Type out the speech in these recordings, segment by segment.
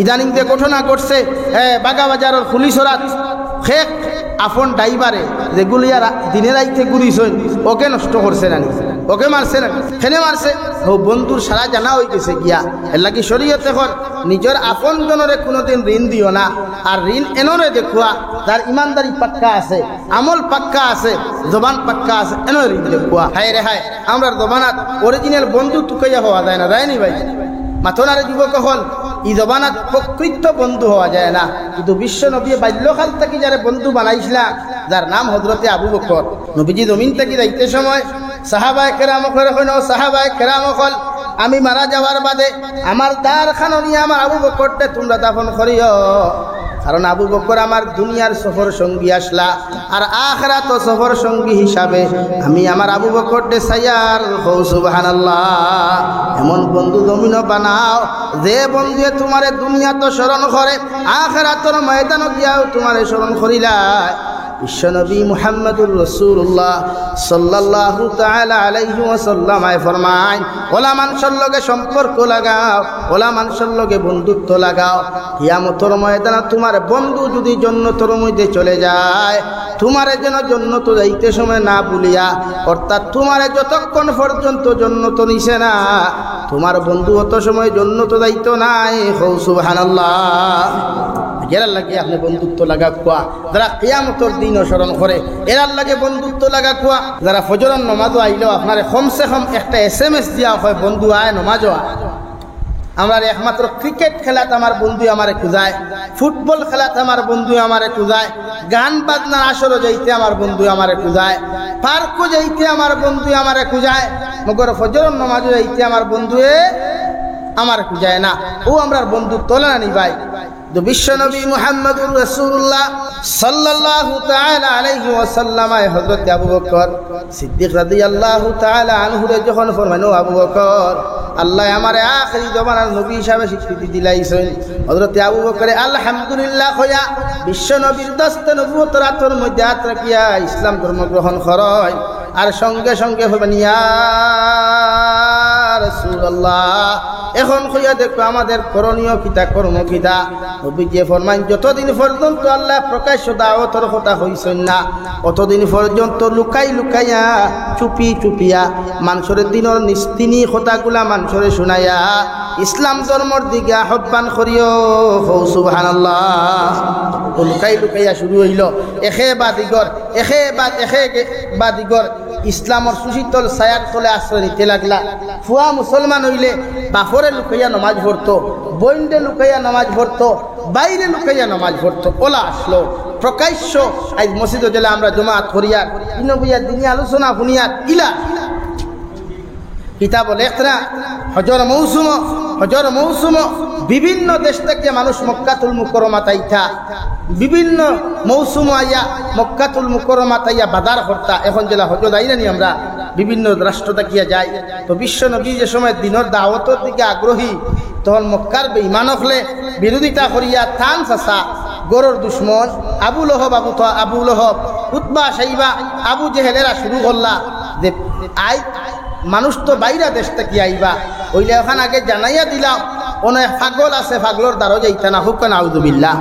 ইদানিং যে ঘটনা ঘটছে বাগাবাজারের পুলিশরাত খেক আপন ড্রাইভারে যেগুলি আর দিনে রাইতে ঘুরিছেন ওকে নষ্ট করছে না, ওকে মারছে না, খেনে মারছে ও বন্ধুর সারা জানা হয়ে গেছে গিয়া। এর লাগি শরীয়ত এখন নিজের আপন জনরে কোনোদিন ঋণ দিও না। আর ঋণ এনরে দেখুয়া যার ইমানদারি পাক্কা আছে, আমল পাক্কা আছে, জবান পাক্কা আছে, এনরে ঋণ দেখুয়া। হায় রে হায়, আমরা জবানাত অরিজিনাল বন্ধু টুকাইয়া হওয়া যায় না, যায়নি ভাই? মাথনারে যুবক হল ই জবানাত প্রকৃত বন্ধু হওয়া যায় না। কিন্তু বিশ্ব নবী বাল্যকাল থেকে যারা বন্ধু বানাইছিলা, যার নাম হযরতে আবু বকর। নবীজি জমিন থেকে যাইতে সময় সাহাবায়ে কেরাম কইল, সাহাবায়ে কেরাম কইল আমি মারা যাওয়ার বাদে আমার দার খানো নিয়ে আমার আবু বকরকে তোমরা দাফন করিও, কারণ আবু বকর আমার দুনিয়ার সফর সঙ্গী আসলা, আর আখিরাত সফর সঙ্গী হিসাবে আমি আমার আবু বকরকে সাইয়ার হও। সুবহানাল্লাহ। এমন বন্ধু জমিন বানাও যে বন্ধুয়ে তোমারে দুনিয়া তো স্মরণ করে, আখিরাতের ময়দানে গিয়াও তোমারে স্মরণ করিলা। বিশ্বনবী মুহাম্মদুর রাসূলুল্লাহ সাল্লাল্লাহু তাআলা আলাইহি ওয়াসাল্লাম ফরমায়, ওলা মানুষের লগে সম্পর্ক লাগাও, ওলা মানুষের লগে বন্ধুত্ব লাগাও। কিয়ামতের ময়দানে তোমার বন্ধু যদি জান্নাতের মধ্যে চলে যায়, তোমারে যেন জান্নাত যাইতে সময় না ভুলিয়া, অর্থাৎ তোমারে যতক্ষণ পর্যন্ত জান্নাত নিছে না, তোমার বন্ধু অত সময় জান্নাত যাইতো নাই। সুবহানাল্লাহ। এরার লাগে আপনি বন্ধুত্ব লাগা কোয়া, যারা কিয়ামতের দিন স্মরণ করে এরার লাগে বন্ধুত্ব লাগা কোয়া। যারা ফজরের নামাজও আইলেও আপনার কমসে কম একটা SMS দিয়া হয় বন্ধু আয় নামাজও আয়। আমরা একমাত্র ক্রিকেট খেলাতে আমার বন্ধু আমারে খুঁজায়, ফুটবল খেলাতে আমার বন্ধু আমারে খুঁজায়, গান বাজনার আসরও যাইতে আমার বন্ধু আমারে খুঁজায়, পার্কও যাইতে আমার বন্ধু আমারে খুঁজায়, মগর ফজরের নামাজও যাইতে আমার বন্ধুয়ে আমার খুঁজায় না। ও আমরা বন্ধু তোলে না নি ভাই। তো বিশ্বনবী মুহাম্মদুর রাসূলুল্লাহ সাল্লাল্লাহু তাআলা আলাইহি ওয়াসাল্লাম হযরত আবু বকর সিদ্দিক রাদিয়াল্লাহু তাআলা আনহু যখন ফরমানো, আবু বকর আল্লাহ আমারে আখিরি জমানার নবী হিসাবে স্বীকৃতি দিলাইছেন। হযরত আবু বকর আলহামদুলিল্লাহ কইয়া বিশ্বনবীর দস্তে নবুয়তের হাতের মধ্যে হাত রাখিয়া ইসলাম ধর্ম গ্রহণ করেন। আর সঙ্গে সঙ্গে হবেন ইয়া রাসূলুল্লাহ, এখন কইয়া দেখো আমাদের করণীয় কিতা, কর্ম কিতা। নবীজি ফরমান, যতদিন পর্যন্ত আল্লাহ প্রকাশ্য দাওয়াতের কথা হইছেন না, অতদিন পর্যন্ত লুকাই লুকাইয়া চুপি চুপিয়া মানুষের দিনের নিস্তিনি কথাগুলা মানুষের শুনাইয়া ইসলাম ধর্মর দিকে আহ্বান করিও। সুবহানাল্লাহ। লুকাই লুকাইয়া শুরু হইল এখে বা দিগর ইসলামর সুশীতল ছায়ার তলে আশ্রয় নিতে লাগলা। ফুয়া মুসলমান হইলে বাফরে লুকাইয়া নমাজ পড়তো, বইন্ডে লুকাইয়া নমাজ পড়তো, বাইরে লুকাইয়া নমাজ পড়তো। ওলা আসলো প্রকাশ্য আজ মসজিদ জেলা আমরা জমাত করিয়া ইনবিয়া দিনী আলোচনা শুনিয়ার ইলা কিতাব লেখরা হজর মৌসুম বিভিন্ন দেশ থেকে মানুষ মক্কাতুল মুকাররমা তাইতা, বিভিন্ন মৌসুম আইয়া মক্কাতুল মুকাররমা তাইয়া বাজার করতা। এখন জেলা হজর আইরানি আমরা বিভিন্ন রাষ্ট্র তাকিয়া যাই। তো বিশ্ব নবী যে সময় দিনের দাওয়াতের দিকে আগ্রহী, তখন মক্কার বেঈমান হলে বিরোধিতা করিয়া থান চাচা গরুর দুশ্মন আবু লহব উতবা সাইবা আবু জেহেলেরা শুরু করলা যে আই মানুষ তো বাইরা দেশ থেকে আইবা, ওইলে ওখান আগে জানাইয়া দিলাম অনেক পাগল আছে, পাগলর দ্বারও যাইতা না। হুক নাউযুবিল্লাহ।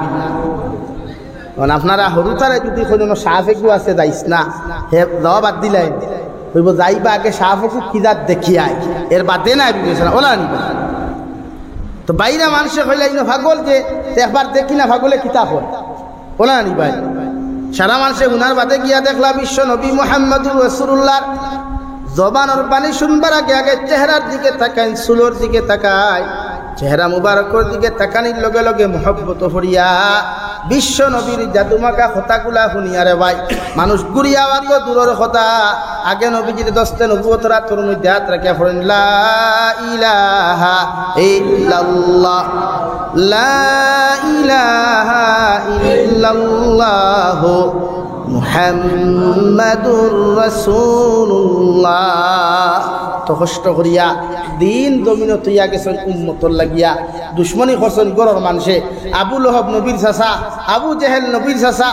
আপনারা হরুতারে যদি কোনো সাহাফেকু আছে যাইস না, হে যাওয়া বাদ দিলাই হইব, যাইবা আগে সাহাফেকু কিজাত দেখিয়াই, এর বাদে না বিবেচনা ওলা নিবা। তো বাইরা মানুষে হইলে পাগল যে একবার দেখি না পাগলে কিতাব হয় ওলা নিবাই। সারা মানুষে উনার বাদে গিয়া দেখলা বিশ্ব নবী মুহাম্মদুর রাসূলুল্লাহ জবানের বাণী শুনবার আগে আগে চেহারার দিকে তাকায়, চুলোর দিকে তাকায়, চেহারা মুবারকের দিকে তাকানির লগে লগে মহব্বত হরিয়া বিশ্ব নবীর জাদুমাকা কথাগুলা শুনিয়ারে ভাই মানুষ গুড়িয়া তো দূরের কথা, আগে নবীজির দস্তে নবুয়তের হাতের মধ্যে হাত রাখিয়া পড়েন লা ইলাহা ইল্লাল্লাহ, লা ইলাহা ইল্লাল্লাহ মুহাম্মাদুর রাসূলুল্লাহ। তো কষ্ট করিয়া দিন দমিন তৈয়া গেছেন উম্মতর লাগিয়া, দুশ্মনী করছেন গরর মানুষে। আবু লহব নবীর চাচা, আবু জেহেল নবীর চাচা,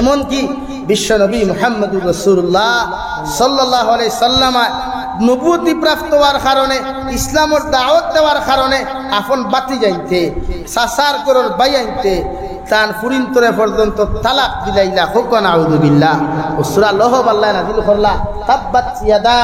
এমনকি বিশ্ব নবী মুহাম্মদুর রাসূলুল্লাহ সাল্লাল্লাহু আলাইহি সাল্লাম নবুয়তি প্রাপ্ত হওয়ার কারণে ইসলামের দাওয়াত দেওয়ার কারণে আপন বাতি যাইতে সাসার করর বাই আইতে তান ফুরিন্তরে পর্যন্ত তালাক দিলাইলা হুকন আউযু বিল্লাহ। ও সূরা লহব আল্লাহ নাযিল করলা তাব্বাত ইয়াদা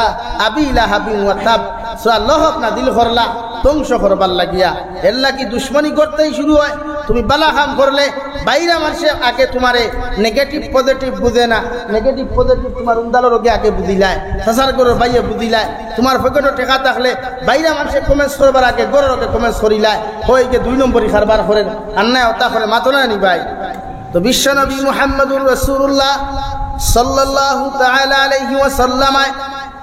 আবি লাহাবিন ওয়া তাব, সূরা লহব নাযিল করলা ধ্বংস করবার লাগিয়া। এর লাগি দুশ্মনী করতেই শুরু হয়। তুমি বালা কাম করলে বাইরা মানুষে আগে তোমারে নেগেটিভ পজিটিভ বুঝে না, নেগেটিভ পজিটিভ তোমার উন্দালোর আগে বুঝিলায়, সাসার গরুর বাইয়ে বুঝিলায়। তোমার পকেটে টেকা থাকলে বাইরা মানুষে কমেন্টস করবার আগে গরুর কমেন্টস করিলায়, হয়ে গিয়ে 2 নম্বরই খারবার করেন আন্নায় ওটা করে মাতনা নি ভাই। তো বিশ্বনবী মুহাম্মদুর রাসূলুল্লাহ সাল্লাল্লাহু তাআলা আলাইহি ওয়াসাল্লাম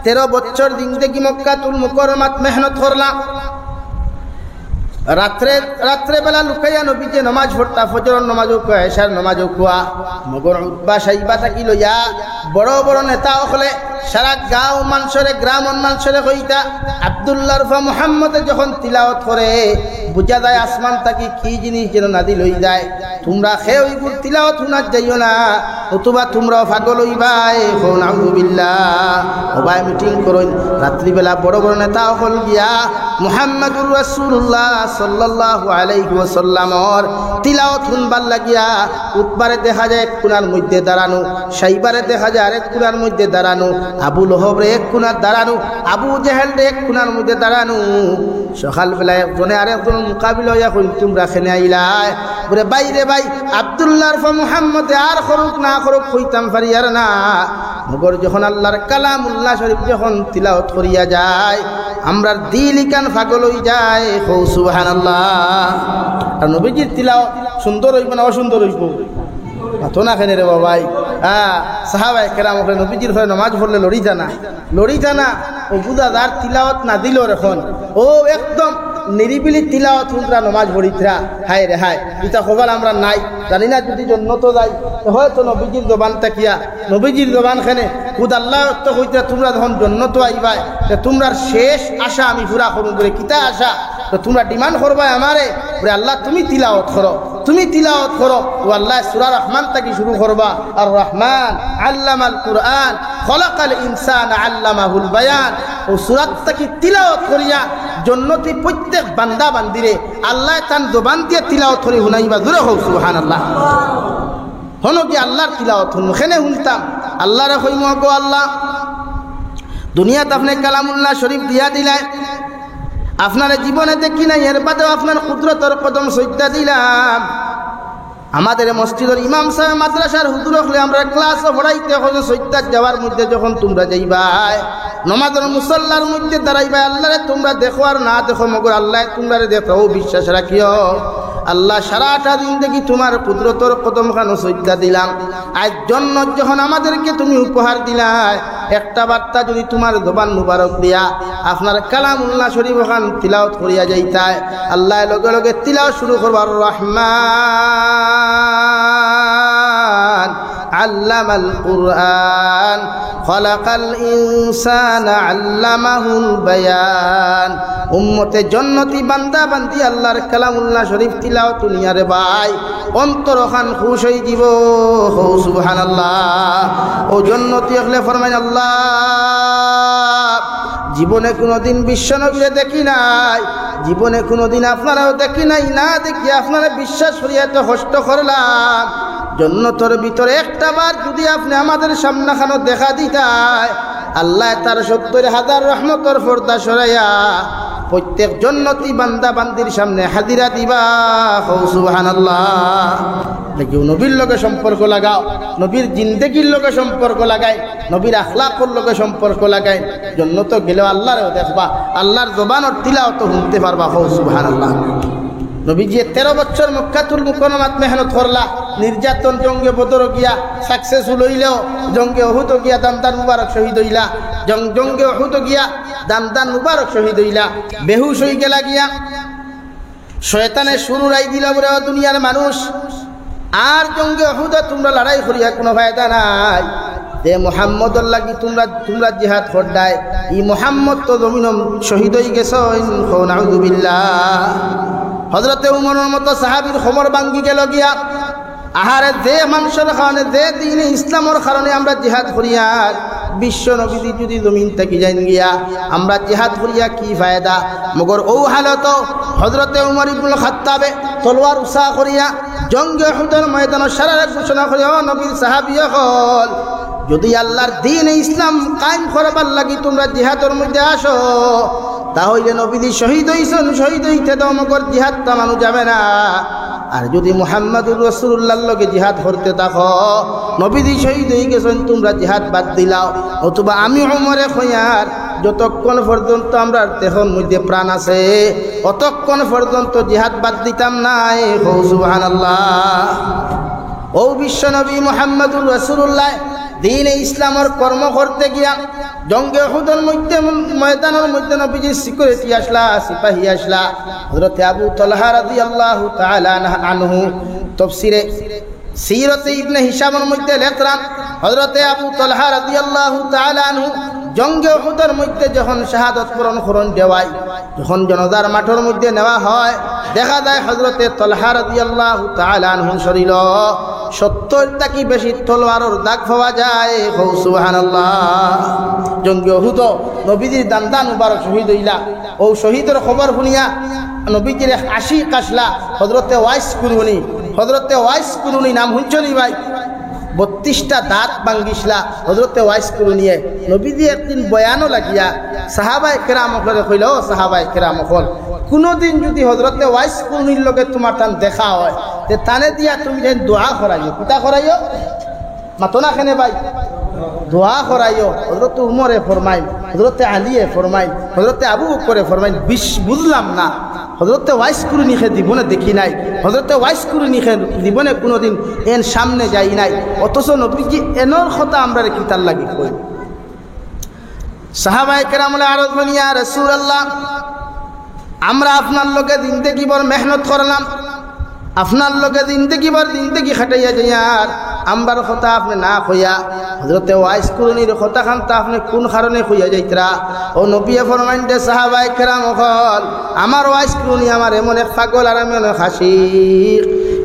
13 বছর জিন্দেগি মক্কাতুল মুকাররমাত মেহনত করলাম। রাত্রে বেলা লুকাইয়া নবীকে নমাজ পড়তা, ফজরের নমাজও কোয়া, এশার নমাজও কোয়া। মগর উৎবা সাইবা থাকি লইয়া বড় বড় নেতা হলে সারা গাঁও মানুষরে গ্রামন মানুষরে কইতা আব্দুল্লাহ রফা মুহাম্মদে যখন তিলাওয়াত করে বুঝা যায় আসমান থাকি কি জিনিস যেন নাদি লই যায়। তোমরা খেয়ে ওইগুর তিলাওয়াত শুনার যাইও না, অথবা তোমরাও পাগল হইবাই। নাউযু বিল্লাহ। সবাই মিটিং করুন। রাত্রিবেলা বড় বড় নেতা হল গিয়া মুহাম্মদুর রাসূলুল্লাহ সাল্লাল্লাহু আলাইহি ওয়াসাল্লামর তিলাওয়াত শুনবার লাগিয়া উৎবারে দেখা যায় এক কোণার মধ্যে দাঁড়ানো, সাইবারে দেখা যায় আরেক কোণার মধ্যে দাঁড়ানো, আবু লহবরে এক কোণার দাঁড়ানো, আবু জেহেলরে এক কোণার মধ্যে দাঁড়ানো। সকালবেলা একজনে আরেকজন মোকাবিলা হইয়া কইল তোমরা খেনে আইলাই বলে বাইরে ভাই আব্দুল্লাহর ফা মুহাম্মদে আর করুক না করুক কইতাম পারি আর না। মগর যখন আল্লাহর কালামুল্লাহ শরীফ যখন তিলাওয়াত করিয়া যায় আমরা দিল কান পাগল হই যায়। হো সুবহানাল্লাহ। আর নবীজির তিলাওয়াত সুন্দর হইব না অসুন্দর হইব? তো না খেনে রে বাবাই। সাহাবায়ে কেরাম ওখানে নবীজির হয়ে নামাজ পড়লে লড়ি জানা ও বুঝা যার তিলাওয়াত না দিল এখন ও একদম নিরিবিলি তিলাওয়াত শুনরা নমাজ পড়িতরা। হায় রে হায়, এটা খবর আমরা নাই জানি না। যদি জন্নত যাই হয়তো নবীজির জবান তাকিয়া নবীজির জবান খানে খুদ আল্লাহ তো হইতে তোমরা যখন জন্নত আইবাই তোমরা শেষ আশা আমি পুরা করুন বলে কিতা আশা তো তোমরা ডিমান্ড করবাই আমারে বলে আল্লাহ তুমি তিলাওয়াত করো, তুমি তিলাওয়াত করো। ও আল্লাহ সূরা রহমান থেকে শুরু করবা। আর রহমান আল্লামাল কুরআন খলাকাল ইনসান আল্লামাহুল বায়ান। ও সূরা থেকে তিলাওয়াত করিয়া জন্নতি প্রত্যেক বান্দা বান্দিরে আল্লাহ তান জবান দিয়ে তিলাওয়াত করে হুনাইবা। জোরে হোক সুবহানাল্লাহ। হনো কি আল্লাহর তিলাওয়াত মুখেনে শুনতাম আল্লাহ রে কইমু গো আল্লাহ দুনিয়াতে আপনি কালামুল্লাহ শরীফ দিয়া দিলেন, আপনার জীবনে দেখি নাই এর বাদেও আপনার কুদরতের কদম সজ্জা দিলাম। আমাদের মসজিদের ইমাম সাহেব মাদ্রাসার হুজুর হলে আমরা ক্লাসও পড়াইতে হলে সজ্জার যাওয়ার মধ্যে যখন তোমরা যাইবাই নমাজের মুসল্লার মধ্যে দাঁড়াইবাই আল্লাহরে তোমরা দেখো আর না দেখো মগর আল্লাহ তোমরা দেখো বিশ্বাস রাখিও। আল্লাহ সারাটা দিন দেখি তোমার কুদরতের কদম খানো সজ্জা দিলাম। আজ জন্য যখন আমাদেরকে তুমি উপহার দিলাই একটা বার্তা যদি তোমার জবান মুবারক দিয়া আপনার কালামুল্লাহ শরীফ খান তিলাওয়াত করিয়া যাইতায় আল্লাহ লগে লগে তিলাওয়াত শুরু করবার রহমান আল্লামাল কুরআন খলাকাল ইনসান আল্লামাহুল বায়ান। উম্মতে জন্নতি বান্দা বান্দি আল্লাহর কালামুল্লাহ শরীফ তিলাওয়াত নিয়ারে ভাই অন্তর খান খুশ হই দিব। হো সুবহানাল্লাহ। ও জন্নতি হলে ফরমাই আল্লাহ জীবনে কোনোদিন বিশ্বনবীরে দেখি নাই, জীবনে কোনোদিন আপনারাও দেখি নাই, না দেখি আপনারা বিশ্বাস করিয়া তো কষ্ট করলাম। জন্নতর ভিতরে একটা বার যদি আপনি আমাদের সামনাখানো দেখা দিতাই আল্লাহ তার ৭০,০০০ রহমতর পর্দা সরাইয়া প্রত্যেক জন্নতি বান্দা বান্দির সামনে হাজিরা দিবা। সুবহানাল্লাহ। দেখি নবীর লগে সম্পর্ক লাগাও, নবীর জিন্দেগির লগে সম্পর্ক লাগাই, নবীর আখলাকর লগে সম্পর্ক লাগাই। জন্নত গেলেও আল্লাহরেও দেখবা, আল্লাহর জবানের তিলাওয়াত শুনতে পারবা। সুবহানাল্লাহ। নবীজি 13 বছর মক্কাতুল মুকাররমাত মেহনত করলা, নির্যাতন জঙ্গে বদর গিয়া সাকসেসফুল হইলেও জঙ্গে উহুদ গিয়া দান মুবারক শহীদ হইলা, জঙ্গে উহুদ গিয়া দান মুবারক শহীদ হইলা, বেহুশ হই গেলা গিয়া শয়তানের শুরু রাই দিলা বলে দুনিয়ার মানুষ আর জঙ্গে উহুদ তোমরা লড়াই করিয়া কোনো ফায়দা নাই। যে মুহাম্মদর লাগি তোমরা জিহাদ করদায় ই মুহাম্মদ তো জমিন শহীদ হই গেছে। নাউযু বিল্লাহ। হযরতে উমরের মতো সাহাবীর খবর ভাঙ্গি গেল গিয়া আহারে যে মানুষের কারণে যে দিনে ইসলামের কারণে আমরা জিহাদ করিয়ার বিশ্ব নবীজি যদি জমিন থেকে যাইন গিয়া আমরা জিহাদ করিয়া কি ফায়দা মগর ও হালত হযরতে উমর ইবনুল খাত্তাবে তলোয়ার উষা করিয়া জঙ্গে উহুদের ময়দানে সারা ঘোষণা করিয়া ও নবীর সাহাবীগণ যদি আল্লাহর দ্বীন ইসলাম কায়েম করবার লাগি তোমরা জিহাদের মধ্যে আসো তাহলে নবীজি শহীদ হইছেন শহীদ হইতে দাও মগর জিহাদ থামানো যাবে না আর যদি মুহাম্মদুর রাসূলুল্লাহর লগে জিহাদ করতে থাকো নবীজি শহীদ হয়ে গেছেন তোমরা জিহাদ বাদ দিলাও অথবা আমি উমরে খয়ার যতক্ষণ পর্যন্ত আমরা দেহের মধ্যে প্রাণ আছে ততক্ষণ পর্যন্ত জিহাদ বাদ দিতাম না সুবহানাল্লাহ ও বিশ্ব নবী মুহাম্মদুর রাসূলুল্লাহ দ্বীন ইসলামের কর্ম করতে গিয়া জঙ্গে উহুদের মধ্যে ময়দানের মধ্যে নবীজির সিকিউরিটি আসলা সিপাহী আসলা হযরত আবু তালহা রাদিয়াল্লাহু তাআলা আনহু তাফসীরে সিরাতে ইবনে হিশামের মধ্যে লেখরান হযরত আবু তালহা রাদিয়াল্লাহু তাআলা আনহু জঙ্গে উহুদের মধ্যে যখন শাহাদাত বরণ দেওয়ায় যখন জনতার মাঠের মধ্যে নেওয়া হয় দেখা যায় হযরত তালহা রাদিয়াল্লাহু তাআলা আনহু শরীর 70টা কি বেশি তলোয়ারের দাগ পাওয়া যায় সুবহানাল্লাহ জঙ্গে উহুদ নবীজির দান্দান মুবারক শহীদ হইলা ও শহীদের খবর শুনিয়া নবীজির আশিক আসলা হযরত ওয়াইস কুরুনি নাম শুনছনি ভাই 32টা দাঁত ভাঙ্গিসলা হযরত ওয়াইস কুরুনিয়ে নবীজি একদিন বয়ানও লাগিয়া সাহাবায়ে কেরামকে কইল ও সাহাবায়ে কেরামকল কোনদিন যদি হযরত ওয়াইস কুরুনির লগে তোমার টান দেখা হয় তে তানে দিয়া তুমি যেন দোয়া করাইও কিতা করাইও মাতো না কেনে ভাই দোয়া করাইও হযরত উমরে ফরমাইল হযরত আলীয়ে ফরমাইল হযরত আবু বকরে ফরমাইল বুঝলাম না হযরত ওয়াইস কুরুনিকে জীবনে দেখি নাই হযরত ওয়াইস কুরুনিকে জীবনে কোনোদিন এন সামনে যাই নাই অথচ নবীজি এনর কথা আমরা কিতার লাগি কই সাহাবায়ে কেরামলে আরজ বলিয়া রাসূলুল্লাহ আমরা আপনার লগে জিন্দেগি ভর মেহনত করলাম আপনার লগে জিন্দেগি খাটাইয়া যাইয়ার আমবার কথা আপনি না কইয়া হযরত ওয়াইস কুরুনির কথা খানতা আপনি কোন কারণে কইয়া যাইতরা ও নবী ফরমাইন দে সাহাবায়ে কেরাম হল আমার ওয়াইস কুরুনি আমার এমন এক পাগল আর এমন খাসিক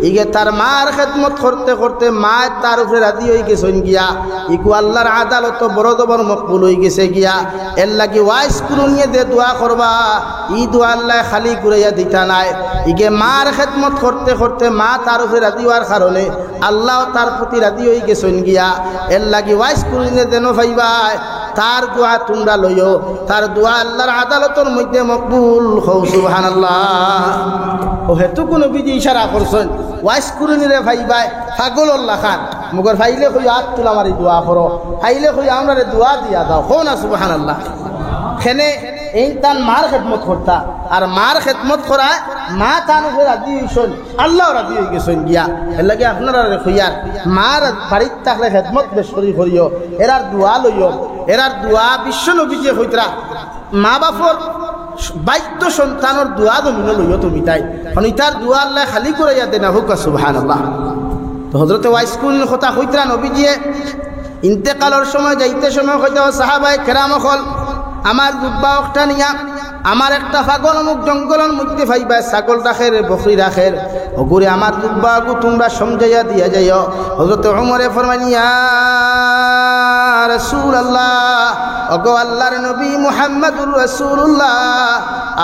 ইগে তার মার খেদমত করতে করতে মা তার উপরে রাজি হয়ে গেছেন গিয়া ইকু আল্লাহর আদালত বড় দবর মকবুল হয়ে গেছে গিয়া এর লাগি ওয়াইস কুরুনিয়ে দে দোয়া করবা ই দোয়া আল্লাহ খালি ঘুরাইয়া দিতা নাই ইগে মার খেদমত করতে করতে মা তার উপরে রাজি হওয়ার কারণে আল্লাহ তার প্রতি রাজি হয়ে গেছেন গিয়া এর লাগি ওয়াইস কুরুনিয়ে দেন ভাইবাই তার দোয়া তোমরা লইও তার দোয়া আল্লাহর আদালতের মধ্যে মকবুল হও সুবহানাল্লাহ ও হেতু কোন বিধি ইশারা করছেন ওয়াইস কুরুনিরে ভাইবাই পাগলুল্লাহ খান মগর ভাইলে কই হাত তুলা মারি দোয়া করো ভাইলে কই আমরারে দোয়া দিয়া দাও হো না সুবহানাল্লাহ খেনে এই তান মার খেদমত করতা আর মার খেদমত করায় মা তান উপরে রাজি হইছেন আল্লাহ রাজি হয়ে গেছেন গিয়া এর লাগে আপনারা কইয়ার মার বাড়িতে থাকলে খেদমত বেশ করিও এরার দোয়া লইও এরার দোয়া বিশ্ব নবীজি হইতরা মা বাপর বাইদ্য সন্তানের দোয়া জমিনে লইও তুমি তাই কারণ ইতার দোয়া আল্লাহ খালি করাইয়া দেনা হোক সুবহানাল্লাহ তো হযরত ওয়াইস কুরুনির কথা হইতরা নবীজিয়ে ইন্তেকালের সময় যাইতে সময় হইতো সাহাবায়ে কেরাম হল আমার দুব্বা একটা নিয়া আমার একটা পাগল অমুক জঙ্গলের মধ্যে ভাইবা ছাগল রাখের বকরি রাখের ওগুরে আমার দুব্বা আগু তোমরা সমঝাইয়া দিয়া যাইও হযরত উমরে ফরমাইলেন ইয়া রাসূলুল্লাহ ওগো আল্লাহর নবী মুহাম্মদুর রাসূলুল্লাহ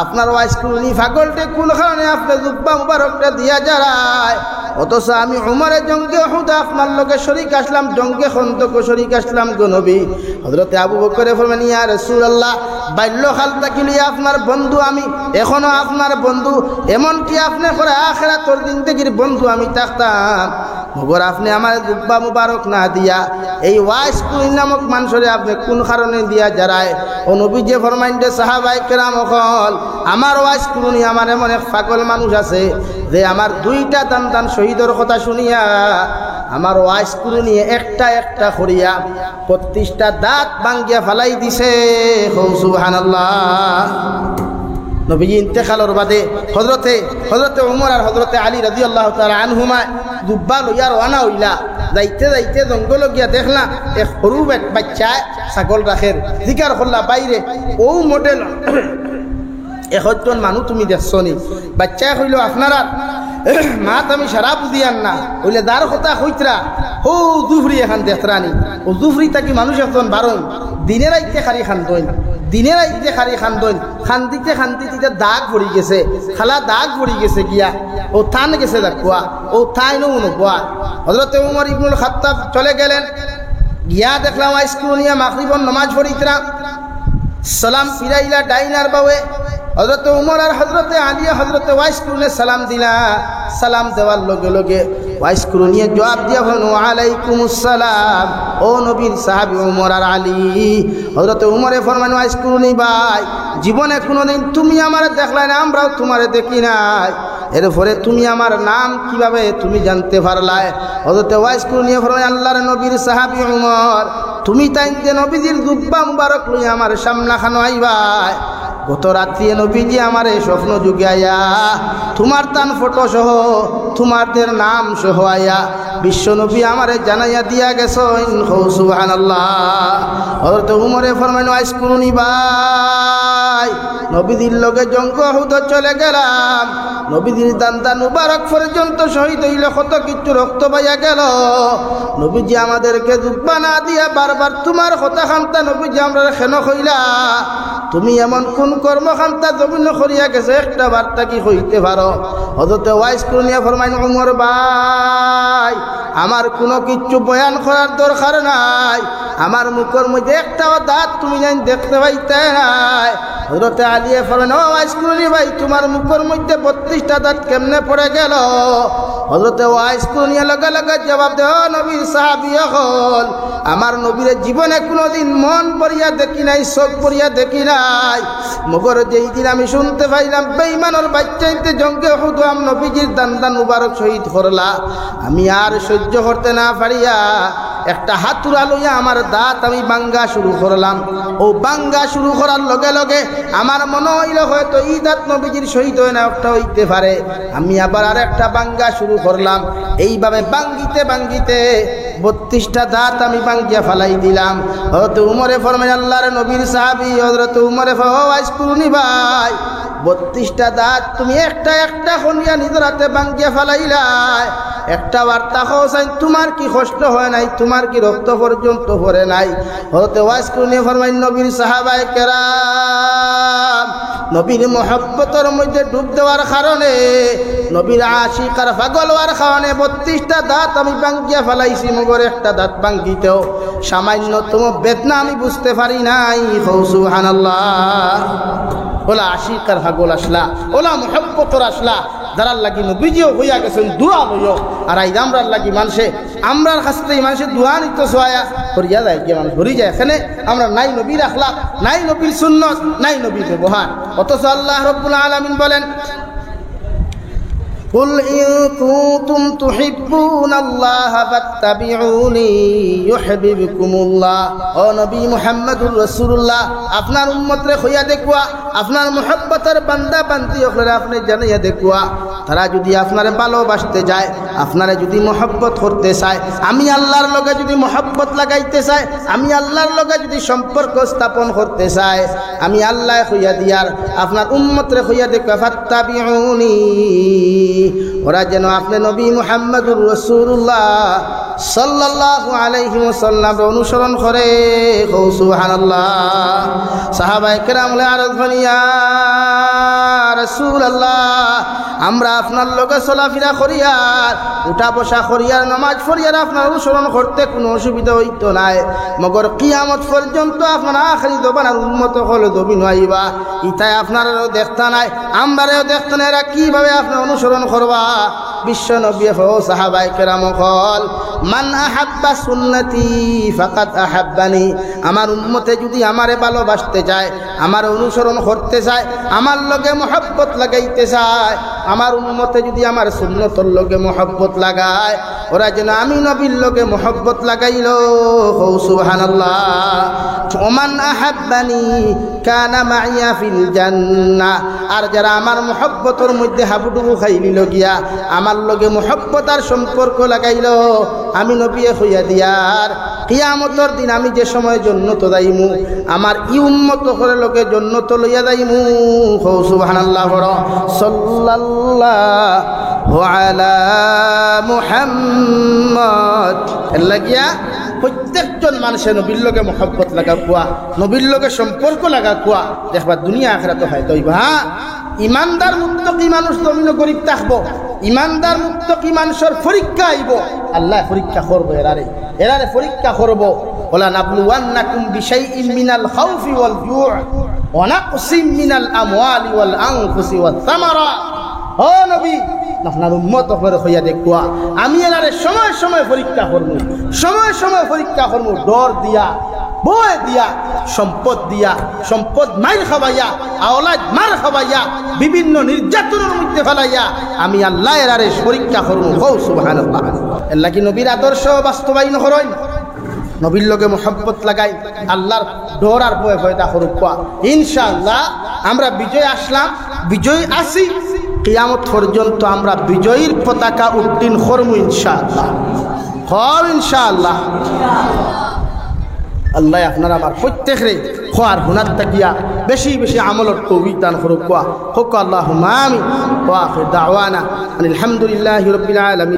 আপনার ওয়াইস কুরুনি পাগলটে কোন কারণে আপনি দুব্বা মুবারকটা দিয়া যায় অথচ আমি উমরে জঙ্গে উহুদ আপনার লগে শরীক আসলাম জঙ্গে খন্দক শরীক আসলাম গো নবী হযরত আবু বকর ফরমালেন ইয়া রাসূলুল্লাহ বাল্যকাল থেকে আপনার বন্ধু আমি এখনো আপনার বন্ধু এমন কি আপনি করে আখিরাতের জিন্দেগির বন্ধু আমি থাকতাম মগর আপনি আমার দুব্বা মুবারক না দিয়া এই ওয়াইস কুরুনি নামক মানুষরে আপনি কোন কারণে দিয়া যারায় ও নবী যে ফরমাইন দে সাহাবায়ে কেরাম হল আমার ওয়াইস কুরুনি আমার এমন এক পাগল মানুষ আছে যে আমার দুইটা দান শহীদের কথা শুনিয়া আমার ওয়াইস কুরুনি একটা একটা করিয়া 32টা দাঁত ভাঙ্গিয়া ফেলাই দিছে সুবহানাল্লাহ নবী ইন্তেকালের বাদে হযরতে উমর আর হযরতে আলী রাদিয়াল্লাহু তাআলা আনহুমা দুব্বা লইয়া রওনা হইলা যাইতে জঙ্গল গিয়া দেখলা এক সরু বাচ্চা ছাগল রাখের জিকার করলা বাইরে ও মডেল এখন মানুষ তুমি দেখছো নি বাচ্চা কইল আপনারা মা তুমি সারা বুঝিয়ান না বলে দার কথা কইতরা ও জুফরি এখন দেখরানি ও জুফরি তাকি মানুষ এখন বারণ দিনের আইতে খারি খান্দইন দিনের আইতে খারি খান্দইন খান্দিতে খান্দিতে দাগ পড়ি গেছে খালা দাগ পড়ি গেছে গিয়া ও থান গেছে দেখুয়া ও থাইনও নকুয়া হযরত উমর ইবনুল খাত্তাব চলে গেলেন গিয়া দেখলাম স্কুল নিয়ে মাগরিবর নামাজ পড়িতরা সালাম ফিরাইলা ডাইনার বাওয়ে হযরত উমর আর হযরত আলী হযরত ওয়াইস কুরুনে সালাম দিলা সালাম দেওয়ার লগে লগে ওয়াইস কুরুনিয়ে জবাব দিয়া বলেন ওয়া আলাইকুমুস সালাম ও নবীর সাহাবী উমর আর আলী হযরত উমরে ফরমান ওয়াইস কুরুনি ভাই জীবনে কোনোদিন তুমি আমারে দেখলাই না আমরাও তোমারে দেখি নাই এরপরে তুমি আমার নাম কিভাবে তুমি জানতে পারলাই হযরত ওয়াইস কুরুনিয়ে ফরমান আল্লাহর নবীর সাহাবী উমর তুমি তাইতে নবীজির জুব্বা মুবারক লইয়া আমার সামনা খানো আইবাই গত রাত্রি নবীজি আমার এই স্বপ্ন যুগে আয়া তোমার তান ফটো সহ তোমাদের নাম সহ আয়া বিশ্ব নবী আমারে জানাইয়া দিয়া গেছেন সুবহানাল্লাহ হযরত উমরে ফরমাইল ওয়াইস কুরুনি ভাই নবীজির লগে জঙ্গ উহুদ চলে গেলাম নবীজির দান্দা মুবারক পর্যন্ত শহীদ হইল কত কিছু রক্ত বাইয়া গেল নবীজি আমাদেরকে জুব্বা না দিয়া বারবার তোমার কথা খান্তা নবীজি আমরা কেন কইলা তুমি এমন কোন কর্মখান্তা জমিন করিয়া গেছে একটা বার্তা কি হইতে পারো হযরত ওয়াইস কুরুনিয়া ফরমাইন উমর ভাই আমার কোনো কিছু বয়ান করার দরকার নাই আমার মুখের মধ্যে একটাও দাঁত তুমি জানি দেখতে পাইতে নাই হযরত আলী ফরমাইন ও ওয়াইস কুরুনি ভাই তোমার মুখের মধ্যে 32টা দাঁত কেমনে পড়ে গেল হযরত ওয়াইস কুরুনিয়া লগে লগে জবাব দেও নবীর সাহাবী হল আমার নবীর জীবনে কোনোদিন মন পড়িয়া দেখি নাই চোখ পড়িয়া দেখি নাই মগর যেই দিন আমি শুনতে পাইলাম বেঈমানের বাচ্চাইতে জঙ্গে উহুদ আম নবীজির দান্দা মুবারক শহীদ করলা আমি আর সহ্য করতে না পারিয়া একটা হাতুড়া লইয়া আমার দাঁত আমি বাঙ্গা শুরু করলাম ও বাঙ্গা শুরু করার লগে লগে আমার মনে হইল হয়তো এই দাঁত নবীজির শহীদ হয় না একটা হইতে পারে আমি আবার আর একটা বাঙ্গা শুরু করলাম এইভাবে বাঙ্গিতে বাঙ্গিতে 32টা দাঁত আমি বাঙ্গিয়া ফালাই দিলাম হযরত উমরে ফরমায় আল্লাহর নবীর সাহাবী হযরত উমরে ওয়াইস কুরুনি ভাই 32টা দাঁত তুমি একটা একটা খনিয়া নিজের হাতে বাঙ্গিয়া ফালাইলাই একটা বার্তা হোসাইন তোমার কি কষ্ট হয় নাই তোমার কি রক্ত পর্যন্ত পড়ে নাই হযরত ওয়াইস কুরুনি ফরমায় নবীর সাহাবায়ে কেরাম নবীর মহব্বতের মধ্যে ডুব দেওয়ার কারণে নবীর আশিক আর পাগল হওয়ার কারণে 32টা দাঁত আমি বাঙ্গিয়া ফেলাইছি মগর একটা দাঁত বাঙ্গিতেও সামান্যতম বেদনা আমি বুঝতে পারি নাই সুবহানাল্লাহ ওলা আশিক আর পাগল আসলা ওলা মহব্বতর আসলা যারার লাগি নবীজিও হইয়া গেছেন দোয়া হইও আর আইজ আমরার লাগি মানুষে আমরার কাছ থেকে মানুষের দোয়া নিতে সোয়া করিয়া যায় গিয়ে মানুষ ভরি যায় এখানে আমরা নাই নবীর আখলাক নাই নবীর সুন্নত নাই নবীর ব্যবহার অথচ আল্লাহ রাব্বুল আলামিন বলেন قل إن كنتم تحبون الله فاتبعوني يحببكم الله ও নবী মুহাম্মদুর রাসূলুল্লাহ আপনার উম্মতরে হইয়া দেখুয়া আপনার মুহাব্বতের বান্দা বান্দি হলে আপনি জানিয়া দেখুয়া তারা যদি আপনারে ভালোবাসতে যায় আপনারে যদি মুহাব্বত করতে চায় আমি আল্লাহর লগে যদি মুহাব্বত লাগাইতে চাই আমি আল্লাহর লগে যদি সম্পর্ক স্থাপন করতে চাই আমি আল্লাহ হইয়া দিয়ার আপনার উম্মতরে হইয়া দেখুয়া ফাত্তাবিউনি ওরা যেন আপনি নবী মুহাম্মদুর রাসূলুল্লাহ সাল্লাল্লাহু আলাইহি ওয়াসাল্লাম অনুসরণ করে সুবহানাল্লাহ সাহাবায়ে কেরাম আরজ করিয়া রাসূলুল্লাহ আমরা আপনার লগে চলাফেরা করিয়ার উঠা বসা করিয়ার নামাজ পড়িয়ার আপনার অনুসরণ করতে কোনো অসুবিধা হইতো নাই মগর কিয়ামত পর্যন্ত আপনার আখেরি জবানের উম্মত হলে দবি নইবা ইতাই আপনারও দেখতা নাই আমরাও দেখতা নাই এরা কিভাবে আপনার অনুসরণ করবা বিশ্ব নবী ও সাহাবায়ে কেরাম কল মান আহাব্বা সুন্নতি ফাকাদ আহাব্বানি আমার উম্মতে যদি আমারে ভালোবাসতে চায় আমার অনুসরণ করতে চায় আমার লগে মহব্বত লাগাইতে চায় আমার উম্মতে যদি আমার সুন্নতর লগে মহব্বত লাগায় ওরা যেন আমি নবীর লগে মহব্বত লাগাইল সুবহানাল্লাহ ওমান আহাব্বানি কানা মাইয়া ফিল জান্নাহ আর যারা আমার মহব্বতের মধ্যে হাবুডুবু খাইলিল গিয়া আমার লগে মহব্বত আর সম্পর্ক লাগাইল আমি নবী হইয়া দিয়ার কিয়ামতের দিন আমি যে সময় জান্নাত যাইমু আমার ই উম্মত করে লোকে জান্নাত লইয়া যাইমু সুবহানাল্লাহ সাল্লাল্লাহু وعلى محمد লাগিয়া প্রত্যেকজন মানুষের নবীর লগে মহব্বত লাগা কোয়া নবীর লগে সম্পর্ক লাগা কোয়া দেখবা দুনিয়া আখিরাত হয় তইবা ইমানদার মুত্তাকি মানুষ জমিন গরিব থাকবো ইমানদার মুত্তাকি মানুষের পরীক্ষা আইব আল্লাহ পরীক্ষা করবো এরারে পরীক্ষা করবো ওলা নাবলুওয়ান্নাকুম বিশাইইন মিনাল খাউফি ওয়াল জুউ ওয়া নাকসিম মিনাল আমওয়ালি ওয়াল আনফুসি ওয়াস সামারাত ও নবী আপনার উম্মত আপনারা হইয়া দেখুয়া আমি এনারে সময় সময় পরীক্ষা করবো সময় সময় পরীক্ষা করবো ডর দিয়া বয় দিয়া সম্পদ মাইর খাবাইয়া আওলাদ মার খাবাইয়া বিভিন্ন নির্যাতনের মধ্যে ফেলাইয়া আমি আল্লাহ এরারে পরীক্ষা করবো হৌ সুবহানাল্লাহ আল্লাহ কি নবীর আদর্শ বাস্তবায়ন করেন নবীর লগে মোহাব্বত লাগাই আল্লাহর ডর আর ভয় ভয়টা করুক ইনশাআল্লাহ আমরা বিজয় আসলাম বিজয় আসি কিয়ামত পর্যন্ত আমরা বিজয়ীর পতাকা উত্তীর্ণ করব ইনশাআল্লাহ ইনশাআল্লাহ আল্লাহ আপনারা আমার প্রত্যেকরে খোয়ার হুনার তাকিয়া বেশি বেশি আমলের তৌফিক দান করুক আল্লাহুম্মা আমিন ওয়া আখির দাওয়ানা আলহামদুলিল্লাহি রাব্বিল আলামিন।